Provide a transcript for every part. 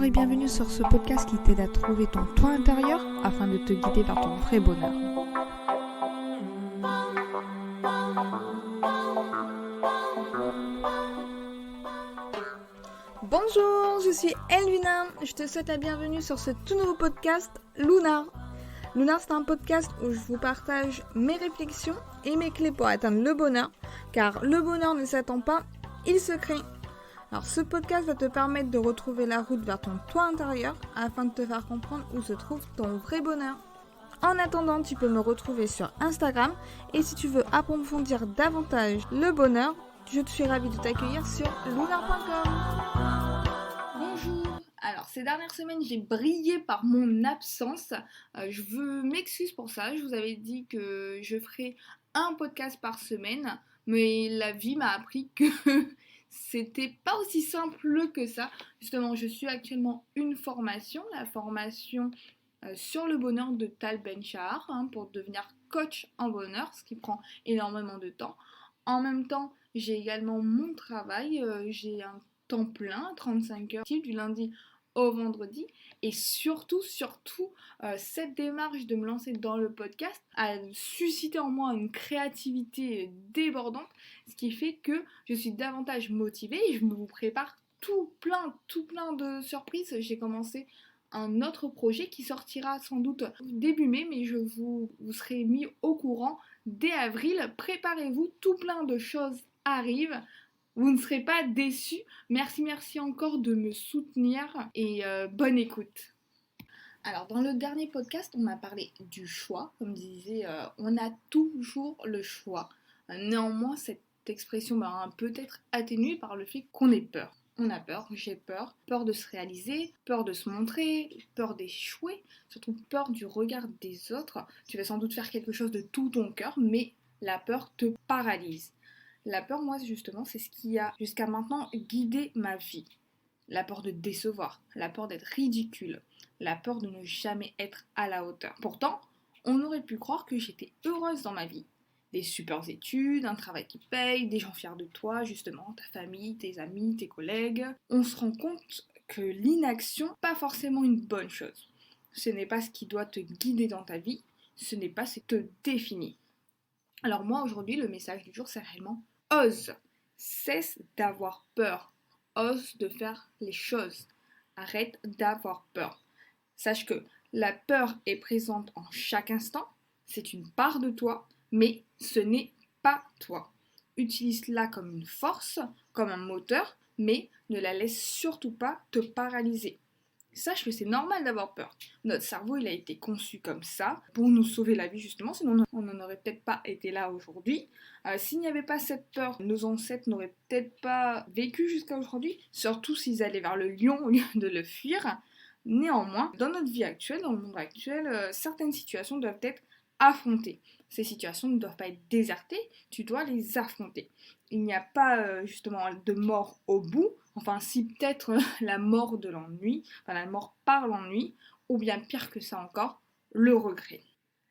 Bonjour et bienvenue sur ce podcast qui t'aide à trouver ton toi intérieur afin de te guider vers ton vrai bonheur. Bonjour, je suis Elvina, je te souhaite la bienvenue sur ce tout nouveau podcast Lunar. Lunar, c'est un podcast où je vous partage mes réflexions et mes clés pour atteindre le bonheur, car le bonheur ne s'attend pas, il se crée. Alors ce podcast va te permettre de retrouver la route vers ton toi intérieur afin de te faire comprendre où se trouve ton vrai bonheur. En attendant, tu peux me retrouver sur Instagram et si tu veux approfondir davantage le bonheur, je suis ravie de t'accueillir sur lunar.com. Bonjour. Alors ces dernières semaines, j'ai brillé par mon absence. Je m'excuse pour ça. Je vous avais dit que je ferais un podcast par semaine, mais la vie m'a appris que c'était pas aussi simple que ça. Justement, je suis actuellement une formation, la formation sur le bonheur de Tal Ben-Shahar, pour devenir coach en bonheur, ce qui prend énormément de temps. En même temps, j'ai également mon travail, j'ai un temps plein, 35 heures, du lundi au vendredi, et surtout, cette démarche de me lancer dans le podcast a suscité en moi une créativité débordante, ce qui fait que je suis davantage motivée et je me vous prépare tout plein de surprises. J'ai commencé un autre projet qui sortira sans doute début mai, mais vous serez mis au courant dès avril. Préparez-vous, tout plein de choses arrivent. Vous ne serez pas déçus. Merci encore de me soutenir et bonne écoute. Alors, dans le dernier podcast, on a parlé du choix. Comme disait, on a toujours le choix. Néanmoins, cette expression peut être atténuée par le fait qu'on ait peur. On a peur, j'ai peur. Peur de se réaliser, peur de se montrer, peur d'échouer, surtout peur du regard des autres. Tu vas sans doute faire quelque chose de tout ton cœur, mais la peur te paralyse. La peur, moi, justement, c'est ce qui a jusqu'à maintenant guidé ma vie. La peur de décevoir, la peur d'être ridicule, la peur de ne jamais être à la hauteur. Pourtant, on aurait pu croire que j'étais heureuse dans ma vie. Des super études, un travail qui paye, des gens fiers de toi, justement, ta famille, tes amis, tes collègues. On se rend compte que l'inaction n'est pas forcément une bonne chose. Ce n'est pas ce qui doit te guider dans ta vie, ce n'est pas ce qui te définit. Alors moi, aujourd'hui, le message du jour, c'est réellement ose. Cesse d'avoir peur. Ose de faire les choses. Arrête d'avoir peur. Sache que la peur est présente en chaque instant. C'est une part de toi, mais ce n'est pas toi. Utilise-la comme une force, comme un moteur, mais ne la laisse surtout pas te paralyser. Sache que c'est normal d'avoir peur. Notre cerveau, il a été conçu comme ça pour nous sauver la vie justement, sinon on n'en aurait peut-être pas été là aujourd'hui. S'il n'y avait pas cette peur, nos ancêtres n'auraient peut-être pas vécu jusqu'à aujourd'hui, surtout s'ils allaient vers le lion au lieu de le fuir. Néanmoins, dans notre vie actuelle, dans le monde actuel, certaines situations doivent être affrontées. Ces situations ne doivent pas être désertées, tu dois les affronter. Il n'y a pas justement de mort au bout, enfin si peut-être la mort de l'ennui, enfin la mort par l'ennui, ou bien pire que ça encore, le regret.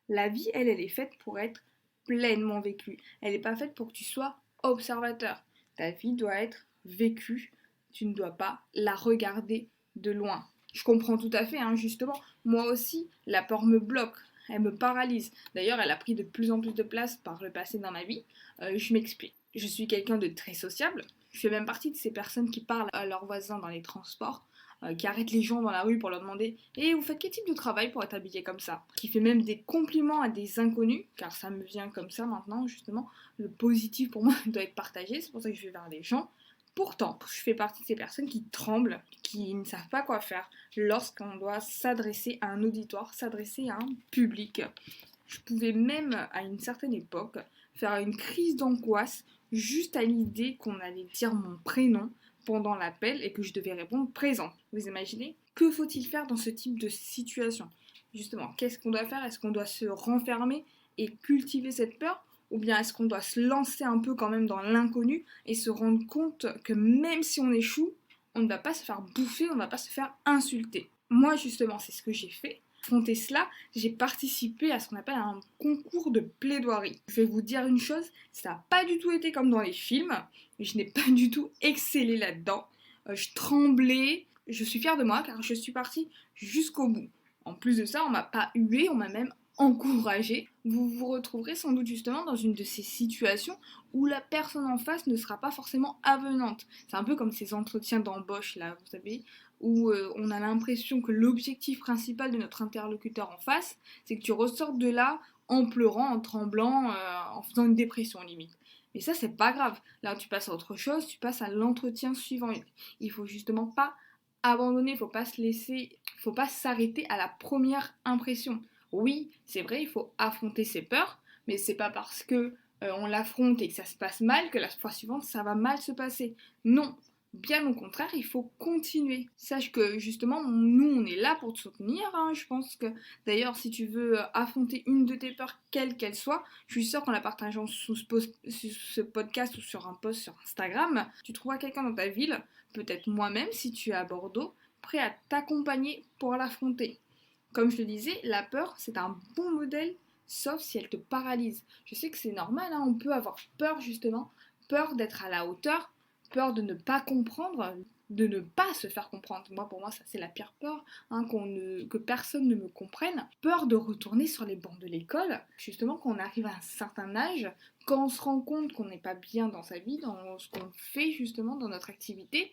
La vie, elle est faite pour être pleinement vécue. Elle n'est pas faite pour que tu sois observateur. Ta vie doit être vécue, tu ne dois pas la regarder de loin. Je comprends tout à fait, justement, moi aussi, la peur me bloque. Elle me paralyse. D'ailleurs, elle a pris de plus en plus de place par le passé dans ma vie. Je m'explique. Je suis quelqu'un de très sociable. Je fais même partie de ces personnes qui parlent à leurs voisins dans les transports, qui arrêtent les gens dans la rue pour leur demander « Et vous faites quel type de travail pour être habillé comme ça ?» Qui fait même des compliments à des inconnus, car ça me vient comme ça maintenant, justement. Le positif pour moi doit être partagé, c'est pour ça que je vais vers les gens. Pourtant, je fais partie de ces personnes qui tremblent, qui ne savent pas quoi faire lorsqu'on doit s'adresser à un auditoire, s'adresser à un public. Je pouvais même, à une certaine époque, faire une crise d'angoisse juste à l'idée qu'on allait dire mon prénom pendant l'appel et que je devais répondre présent. Vous imaginez ? Que faut-il faire dans ce type de situation ? Justement, qu'est-ce qu'on doit faire ? Est-ce qu'on doit se renfermer et cultiver cette peur ? Ou bien est-ce qu'on doit se lancer un peu quand même dans l'inconnu et se rendre compte que même si on échoue, on ne va pas se faire bouffer, on ne va pas se faire insulter. Moi justement, c'est ce que j'ai fait. Affronter cela, j'ai participé à ce qu'on appelle un concours de plaidoirie. Je vais vous dire une chose, ça n'a pas du tout été comme dans les films, je n'ai pas du tout excellé là-dedans. Je tremblais, je suis fière de moi car je suis partie jusqu'au bout. En plus de ça, on m'a pas hué, on m'a même encouragée. Vous vous retrouverez sans doute justement dans une de ces situations où la personne en face ne sera pas forcément avenante. C'est un peu comme ces entretiens d'embauche là, vous savez, où on a l'impression que l'objectif principal de notre interlocuteur en face, c'est que tu ressortes de là en pleurant, en tremblant, en faisant une dépression limite. Mais ça, c'est pas grave. Là, tu passes à autre chose, tu passes à l'entretien suivant. Il faut justement pas abandonner, faut pas s'arrêter à la première impression. Oui, c'est vrai, il faut affronter ses peurs, mais c'est pas parce que on l'affronte et que ça se passe mal que la fois suivante ça va mal se passer. Non, bien au contraire, il faut continuer. Sache que justement, nous on est là pour te soutenir. Je pense que d'ailleurs, si tu veux affronter une de tes peurs, quelle qu'elle soit, je suis sûre qu'en la partageant sous ce podcast ou sur un post sur Instagram, tu trouveras quelqu'un dans ta ville, peut-être moi-même si tu es à Bordeaux, prêt à t'accompagner pour l'affronter. Comme je te disais, la peur, c'est un bon modèle, sauf si elle te paralyse. Je sais que c'est normal, on peut avoir peur justement, peur d'être à la hauteur, peur de ne pas comprendre, de ne pas se faire comprendre. Pour moi, ça c'est la pire peur, que personne ne me comprenne. Peur de retourner sur les bancs de l'école, justement quand on arrive à un certain âge, quand on se rend compte qu'on n'est pas bien dans sa vie, dans ce qu'on fait justement, dans notre activité.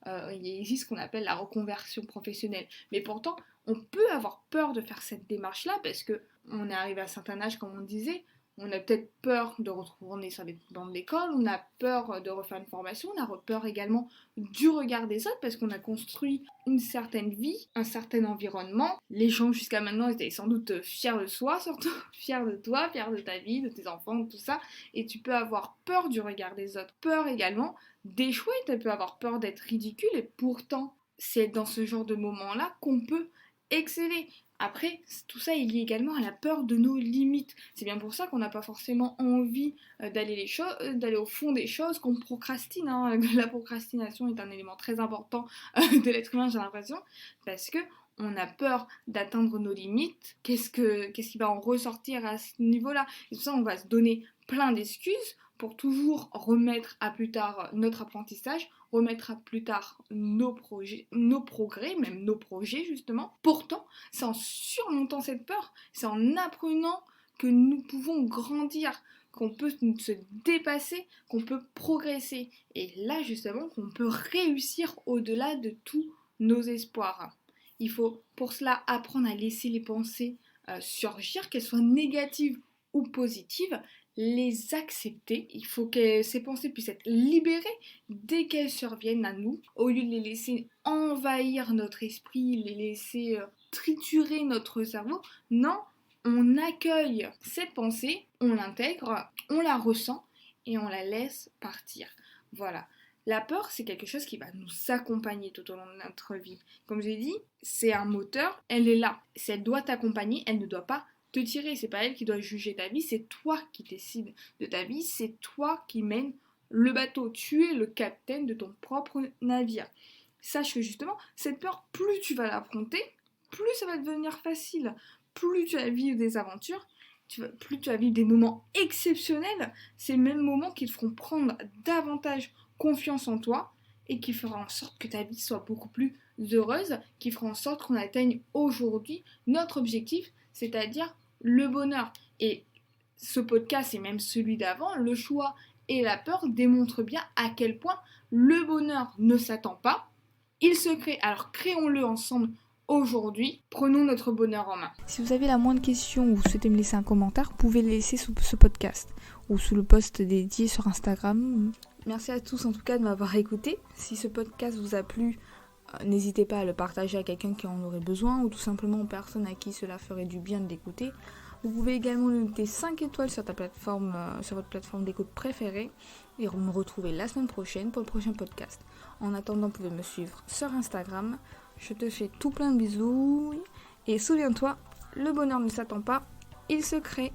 Il existe ce qu'on appelle la reconversion professionnelle. Mais pourtant, on peut avoir peur de faire cette démarche-là parce qu'on est arrivé à un certain âge, comme on disait, on a peut-être peur de retourner sur les bancs de l'école, on a peur de refaire une formation, on a peur également du regard des autres parce qu'on a construit une certaine vie, un certain environnement. Les gens jusqu'à maintenant étaient sans doute fiers de soi, surtout fiers de toi, fiers de ta vie, de tes enfants, de tout ça. Et tu peux avoir peur du regard des autres, peur également d'échouer, tu peux avoir peur d'être ridicule et pourtant c'est dans ce genre de moment-là qu'on peut exceller. Après, tout ça est lié également à la peur de nos limites. C'est bien pour ça qu'on n'a pas forcément envie d'aller au fond des choses, qu'on procrastine. La procrastination est un élément très important de l'être humain, j'ai l'impression, parce que on a peur d'atteindre nos limites. Qu'est-ce qui va en ressortir à ce niveau-là? Et tout ça, on va se donner plein d'excuses pour toujours remettre à plus tard notre apprentissage, remettre à plus tard nos progrès, même nos projets justement. Pourtant, c'est en surmontant cette peur, c'est en apprenant que nous pouvons grandir, qu'on peut se dépasser, qu'on peut progresser. Et là justement, qu'on peut réussir au-delà de tous nos espoirs. Il faut pour cela apprendre à laisser les pensées surgir, qu'elles soient négatives ou positives, les accepter. Il faut que ces pensées puissent être libérées dès qu'elles surviennent à nous, au lieu de les laisser envahir notre esprit, les laisser triturer notre cerveau. Non, on accueille cette pensée, on l'intègre, on la ressent et on la laisse partir. Voilà. La peur, c'est quelque chose qui va nous accompagner tout au long de notre vie. Comme j'ai dit, c'est un moteur, elle est là. Si elle doit t'accompagner, elle ne doit pas te tirer. C'est pas elle qui doit juger ta vie, c'est toi qui décides de ta vie, c'est toi qui mènes le bateau. Tu es le capitaine de ton propre navire. Sache que justement, cette peur, plus tu vas l'affronter, plus ça va devenir facile. Plus tu vas vivre des aventures, plus tu vas vivre des moments exceptionnels, ces mêmes moments qui te feront prendre davantage confiance en toi et qui fera en sorte que ta vie soit beaucoup plus heureuse, qui fera en sorte qu'on atteigne aujourd'hui notre objectif, c'est-à-dire le bonheur. Et ce podcast et même celui d'avant, le choix et la peur démontrent bien à quel point le bonheur ne s'attend pas, il se crée. Alors créons-le ensemble aujourd'hui, prenons notre bonheur en main. Si vous avez la moindre question ou souhaitez me laisser un commentaire, vous pouvez le laisser sous ce podcast ou sous le post dédié sur Instagram. Merci à tous en tout cas de m'avoir écouté. Si ce podcast vous a plu, n'hésitez pas à le partager à quelqu'un qui en aurait besoin ou tout simplement aux personnes à qui cela ferait du bien de l'écouter. Vous pouvez également le noter 5 étoiles sur votre plateforme d'écoute préférée et me retrouver la semaine prochaine pour le prochain podcast. En attendant, vous pouvez me suivre sur Instagram. Je te fais tout plein de bisous et souviens-toi, le bonheur ne s'attend pas, il se crée.